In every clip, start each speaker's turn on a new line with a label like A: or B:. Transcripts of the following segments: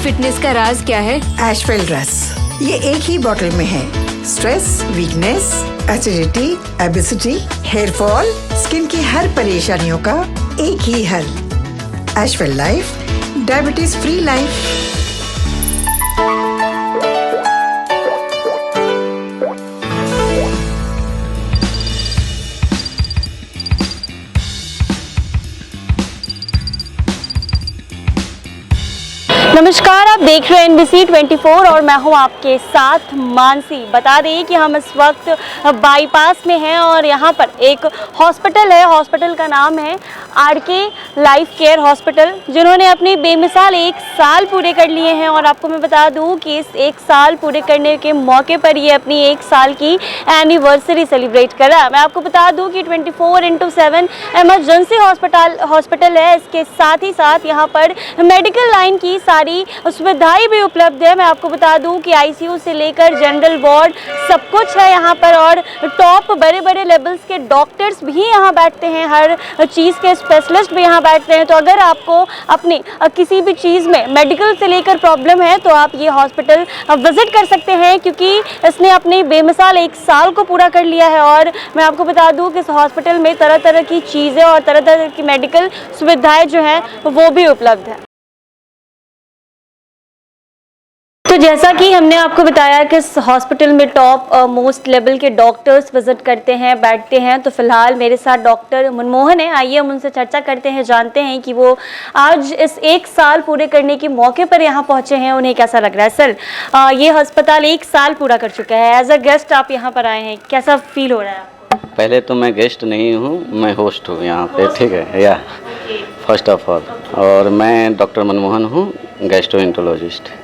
A: Fitness का राज क्या है?
B: एशवेल रस, ये एक ही बोतल में है। Stress, weakness, acidity, obesity, hair fall, skin की हर परेशानियों का एक ही हल। एशवेल लाइफ, डायबिटीज फ्री लाइफ।
C: नमस्कार, आप देख रहे हैं NBC 24 और मैं हूं आपके साथ मानसी। बता दें कि हम इस वक्त बाईपास में हैं और यहां पर एक हॉस्पिटल है। हॉस्पिटल का नाम है RK लाइफ केयर हॉस्पिटल, जिन्होंने अपने बेमिसाल 1 साल पूरे कर लिए हैं। और आपको मैं बता दूं कि इस 1 साल पूरे करने के मौके पर ये अपनी 1 साल की एनिवर्सरी सेलिब्रेट कर रहा है। मैं आपको बता दूं कि 24/7 इमरजेंसी हॉस्पिटल है। इसके साथ ही साथ यहाँ पर मेडिकल लाइन की सारी सुविधाएं भी उपलब्ध है। मैं आपको बता दूं कि ICU से लेकर जनरल वार्ड सब कुछ है यहाँ पर, और टॉप बड़े बड़े लेवल्स के डॉक्टर्स भी यहाँ बैठते हैं, हर चीज़ के स्पेशलिस्ट भी यहाँ बैठते हैं। तो अगर आपको अपनी किसी भी चीज़ में मेडिकल से लेकर प्रॉब्लम है तो आप ये हॉस्पिटल विजिट कर सकते हैं, क्योंकि इसने अपने बेमिसाल 1 साल को पूरा कर लिया है। और मैं आपको बता दूं कि इस हॉस्पिटल में तरह तरह की चीज़ें और तरह तरह की मेडिकल सुविधाएं जो हैं वो भी उपलब्ध है। तो जैसा कि हमने आपको बताया कि इस हॉस्पिटल में टॉप मोस्ट लेवल के डॉक्टर्स विजिट करते हैं, बैठते हैं। तो फिलहाल मेरे साथ डॉक्टर मनमोहन है। आइए हम उनसे चर्चा करते हैं, जानते हैं कि वो आज इस 1 साल पूरे करने के मौके पर यहाँ पहुँचे हैं, उन्हें कैसा लग रहा है। सर, ये अस्पताल 1 साल पूरा कर चुका है। एज अ गेस्ट आप यहाँ पर आए हैं, कैसा फील हो रहा है आपको?
D: पहले तो मैं गेस्ट नहीं हूँ, मैं होस्ट हूँ यहाँ पे, ठीक है या फर्स्ट ऑफ ऑल। और मैं डॉक्टर मनमोहन हूँ, गैस्ट्रोएंटरोलॉजिस्ट।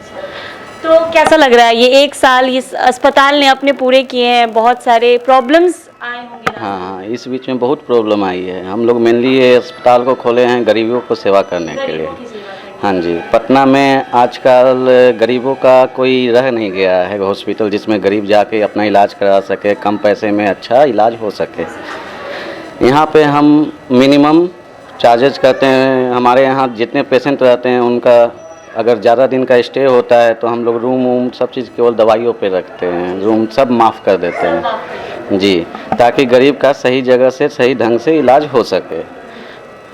C: तो कैसा लग रहा है ये 1 साल इस अस्पताल ने अपने पूरे किए हैं? बहुत सारे प्रॉब्लम्स आए होंगे।
D: हाँ, इस बीच में बहुत प्रॉब्लम आई है। हम लोग मेनली ये अस्पताल को खोले हैं गरीबों को सेवा करने के लिए। हाँ जी, पटना में आजकल गरीबों का कोई रह नहीं गया है हॉस्पिटल जिसमें गरीब जाके अपना इलाज करा सके, कम पैसे में अच्छा इलाज हो सके। यहाँ पे हम मिनिमम चार्जेज करते हैं। हमारे यहाँ जितने पेशेंट रहते हैं उनका अगर ज़्यादा दिन का स्टे होता है तो हम लोग रूम वूम सब चीज़ केवल दवाइयों पे रखते हैं, रूम सब माफ़ कर देते हैं जी, ताकि गरीब का सही जगह से सही ढंग से इलाज हो सके।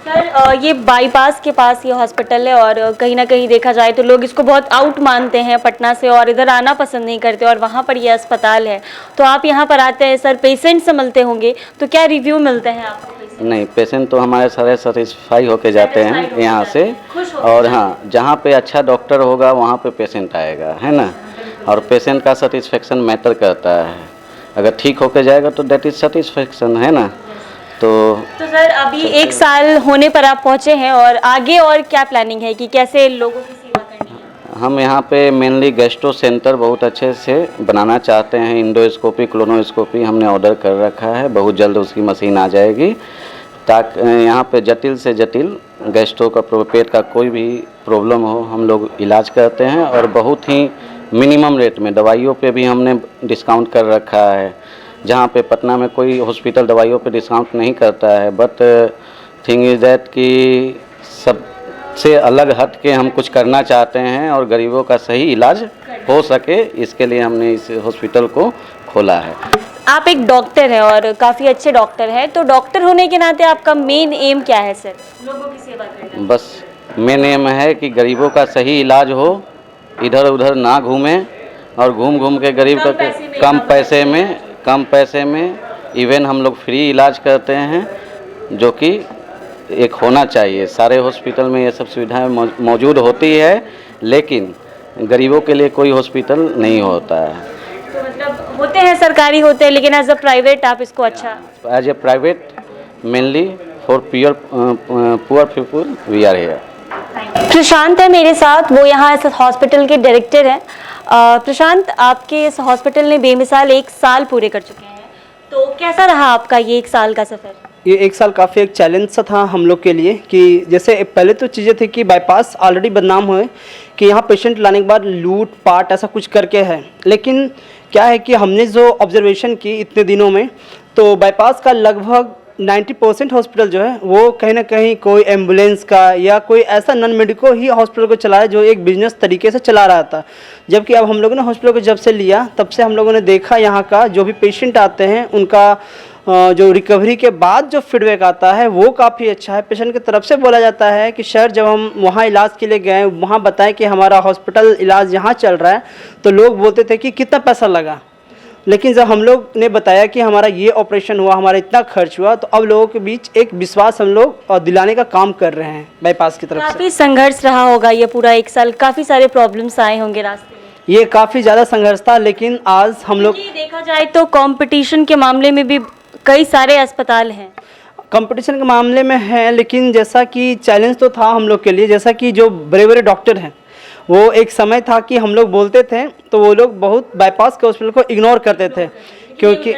C: सर, ये बाईपास के पास ये हॉस्पिटल है और कहीं ना कहीं देखा जाए तो लोग इसको बहुत आउट मानते हैं पटना से और इधर आना पसंद नहीं करते, और वहाँ पर ये अस्पताल है। तो आप यहाँ पर आते हैं सर, पेशेंट से मिलते होंगे, तो क्या रिव्यू मिलते हैं आपको?
D: नहीं, पेशेंट तो हमारे सारे सेटिस्फाई होके जाते हैं यहाँ से। और हाँ, जहाँ पे अच्छा डॉक्टर होगा वहाँ पे पेशेंट आएगा, है ना। और पेशेंट का सेटिस्फेक्शन मैटर करता है। अगर ठीक होके जाएगा तो दैट इज सेटिस्फेक्शन, है ना। तो
C: सर, अभी 1 साल होने पर आप पहुँचे हैं, और आगे और क्या प्लानिंग है कि कैसे लोगों की सेवा करनी है?
D: हम यहाँ पे मेनली गैस्ट्रो सेंटर बहुत अच्छे से बनाना चाहते हैं। इंडोस्कोपी, क्लोनोस्कोपी हमने ऑर्डर कर रखा है, बहुत जल्द उसकी मशीन आ जाएगी, ताकि यहाँ पे जटिल से जटिल गैस्ट्रो का पेट का कोई भी प्रॉब्लम हो हम लोग इलाज करते हैं। और बहुत ही मिनिमम रेट में दवाइयों पे भी हमने डिस्काउंट कर रखा है, जहाँ पे पटना में कोई हॉस्पिटल दवाइयों पे डिस्काउंट नहीं करता है। बट थिंग इज़ दैट कि सबसे अलग हट के हम कुछ करना चाहते हैं और गरीबों का सही इलाज हो सके, इसके लिए हमने इस हॉस्पिटल को खोला है।
C: आप एक डॉक्टर हैं और काफ़ी अच्छे डॉक्टर हैं, तो डॉक्टर होने के नाते आपका मेन एम क्या है सर? लोगों की सेवा करना।
D: बस मेन एम है कि गरीबों का सही इलाज हो, इधर उधर ना घूमें, और घूम घूम के गरीब का कम पैसे में इवन हम लोग फ्री इलाज करते हैं, जो कि एक होना चाहिए। सारे हॉस्पिटल में ये सब सुविधाएं मौजूद होती है, लेकिन गरीबों के लिए कोई हॉस्पिटल नहीं होता है।
C: तो मतलब होते हैं सरकारी होते हैं, लेकिन एज अ प्राइवेट आप इसको अच्छा
D: as a private mainly for poor people we are here.
C: Prashant है मेरे साथ, वो यहाँ इस हॉस्पिटल के डायरेक्टर हैं। प्रशांत, आपके इस हॉस्पिटल ने बेमिसाल 1 साल पूरे कर चुके हैं, तो कैसा रहा आपका ये 1 साल का सफ़र?
E: ये 1 साल काफ़ी एक चैलेंज सा था हम लोग के लिए, कि जैसे पहले तो चीज़ें थी कि बाईपास ऑलरेडी बदनाम हुए कि यहाँ पेशेंट लाने के बाद लूट पाट ऐसा कुछ करके है। लेकिन क्या है कि हमने जो ऑब्जर्वेशन की इतने दिनों में, तो बाईपास का लगभग 90% हॉस्पिटल जो है वो कहीं ना कहीं कोई एम्बुलेंस का या कोई ऐसा नॉन मेडिको ही हॉस्पिटल को चला रहा है जो एक बिजनेस तरीके से चला रहा था। जबकि अब हम लोगों ने हॉस्पिटल को जब से लिया तब से हम लोगों ने देखा यहाँ का जो भी पेशेंट आते हैं उनका जो रिकवरी के बाद जो फीडबैक आता है वो काफ़ी अच्छा है। पेशेंट की तरफ से बोला जाता है कि सर जब हम वहाँ इलाज के लिए गए, वहाँ बताएं कि हमारा हॉस्पिटल इलाज यहाँ चल रहा है, तो लोग बोलते थे कि कितना पैसा लगा, लेकिन जब हम लोग ने बताया कि हमारा ये ऑपरेशन हुआ, हमारा इतना खर्च हुआ, तो अब लोगों के बीच एक विश्वास हम लोग दिलाने का काम कर रहे हैं बाईपास की तरफ से।
C: काफ़ी संघर्ष रहा होगा ये पूरा 1 साल, काफ़ी सारे प्रॉब्लम्स आए होंगे रास्ते में।
E: ये काफ़ी ज़्यादा संघर्ष था, लेकिन आज हम लोग
C: देखा जाए तो कंपटीशन के मामले में भी कई सारे अस्पताल हैं।
E: कंपटीशन के मामले में है, लेकिन जैसा कि चैलेंज तो था हम लोग के लिए, जैसा कि जो बड़े बड़े डॉक्टर हैं वो एक समय था कि हम लोग बोलते थे तो वो लोग बहुत बाईपास के हॉस्पिटल को इग्नोर करते थे, क्योंकि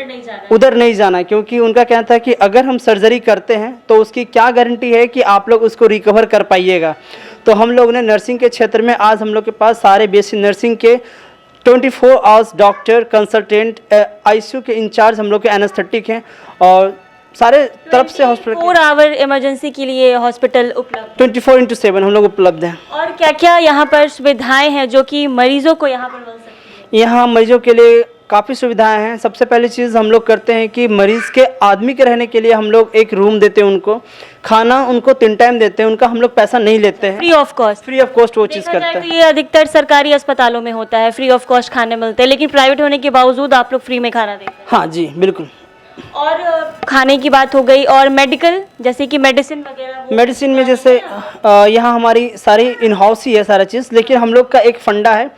E: उधर नहीं जाना, क्योंकि उनका कहना था कि अगर हम सर्जरी करते हैं तो उसकी क्या गारंटी है कि आप लोग उसको रिकवर कर पाइएगा। तो हम लोग ने नर्सिंग के क्षेत्र में आज हम लोग के पास सारे बीएससी नर्सिंग के 24 आवर्स डॉक्टर, कंसल्टेंट, आईसीयू के इंचार्ज हम लोग के एनेस्थेटिक हैं, और सारे तरफ से हॉस्पिटल
C: 4 आवर इमरजेंसी के लिए हॉस्पिटल उपलब्ध
E: 24/7 हम लोग उपलब्ध हैं।
C: और क्या क्या यहाँ पर सुविधाएं हैं जो कि मरीजों को यहाँ पर मिल सकती है?
E: यहाँ मरीजों के लिए काफ़ी सुविधाएं हैं। सबसे पहली चीज़ हम लोग करते हैं कि मरीज़ के आदमी के रहने के लिए हम लोग एक रूम देते हैं, उनको खाना उनको 3 टाइम देते हैं, उनका हम लोग पैसा नहीं लेते हैं,
C: free of cost.
E: Free of cost वो चीज़ करते हैं।
C: ये अधिकतर सरकारी अस्पतालों में होता है, फ्री ऑफ कॉस्ट खाने मिलते हैं, लेकिन प्राइवेट होने के बावजूद आप लोग फ्री में खाना देते हैं।
E: हाँ जी बिल्कुल।
C: और खाने की बात हो गई, और मेडिकल जैसे कि मेडिसिन वगैरह,
E: मेडिसिन में जैसे यहाँ हमारी सारी इन हाउस ही है सारा चीज़, लेकिन हम लोग का एक फंडा है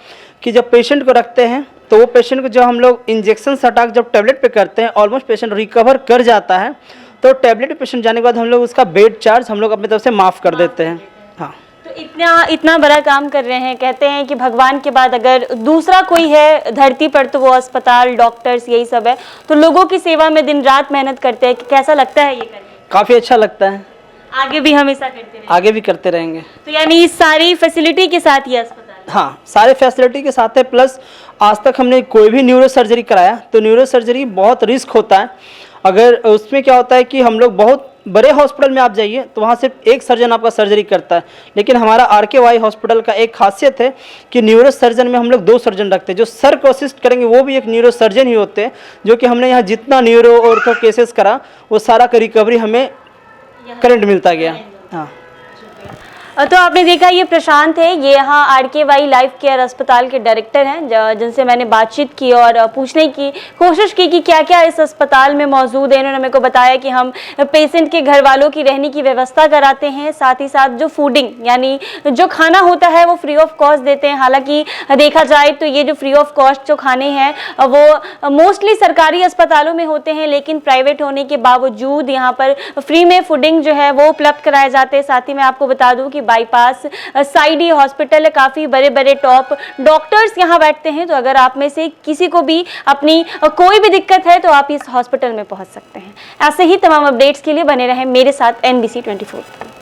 E: कि जब पेशेंट को रखते हैं तो वो पेशेंट को जब हम लोग इंजेक्शन सटाक जब टैबलेट पे करते हैं, ऑलमोस्ट पेशेंट रिकवर कर जाता है, तो टैबलेट पे पेशेंट जाने के बाद हम लोग उसका बेड चार्ज हम लोग अपनी तरफ से माफ़ कर देते हैं। हाँ,
C: तो इतना बड़ा काम कर रहे हैं। कहते हैं कि भगवान के बाद अगर दूसरा कोई है धरती पर तो वो अस्पताल, डॉक्टर्स, यही सब है। तो लोगों की सेवा में दिन रात मेहनत करते हैं, कैसा लगता है ये करके?
E: काफ़ी अच्छा लगता है,
C: आगे भी हमेशा करते रहेंगे?
E: आगे भी करते रहेंगे।
C: तो यानी इस सारी फैसिलिटी के साथ ये अस्पताल?
E: हाँ, सारे फैसिलिटी के साथ है। प्लस आज तक हमने कोई भी न्यूरो सर्जरी कराया तो न्यूरो सर्जरी बहुत रिस्क होता है। अगर उसमें क्या होता है कि हम लोग बहुत बड़े हॉस्पिटल में आप जाइए तो वहाँ सिर्फ एक सर्जन आपका सर्जरी करता है, लेकिन हमारा RKY हॉस्पिटल का एक खासियत है कि न्यूरो सर्जन में हम लोग 2 सर्जन रखते हैं। जो सर को असिस्ट करेंगे वो भी एक न्यूरो सर्जन ही होते हैं, जो कि हमने यहाँ जितना न्यूरो ऑर्थो केसेस करा वो सारा का रिकवरी हमें करंट मिलता गया। हाँ,
C: तो आपने देखा ये प्रशांत है, ये यहाँ RKY लाइफ केयर अस्पताल के डायरेक्टर हैं, जिनसे मैंने बातचीत की और पूछने की कोशिश की कि क्या क्या इस अस्पताल में मौजूद है। इन्होंने मेरे को बताया कि हम पेशेंट के घर वालों की रहने की व्यवस्था कराते हैं, साथ ही साथ जो फूडिंग यानी जो खाना होता है वो फ्री ऑफ कॉस्ट देते हैं। हालांकि देखा जाए तो ये जो फ्री ऑफ कॉस्ट जो खाने हैं वो मोस्टली सरकारी अस्पतालों में होते हैं, लेकिन प्राइवेट होने के बावजूद यहाँ पर फ्री में फूडिंग जो है वो उपलब्ध कराए जाते हैं। साथ ही मैं आपको बता दूँ कि बाईपास साइड ही हॉस्पिटल है, काफी बड़े बड़े टॉप डॉक्टर्स यहाँ बैठते हैं। तो अगर आप में से किसी को भी अपनी कोई भी दिक्कत है तो आप इस हॉस्पिटल में पहुंच सकते हैं। ऐसे ही तमाम अपडेट्स के लिए बने रहें मेरे साथ NBC 24।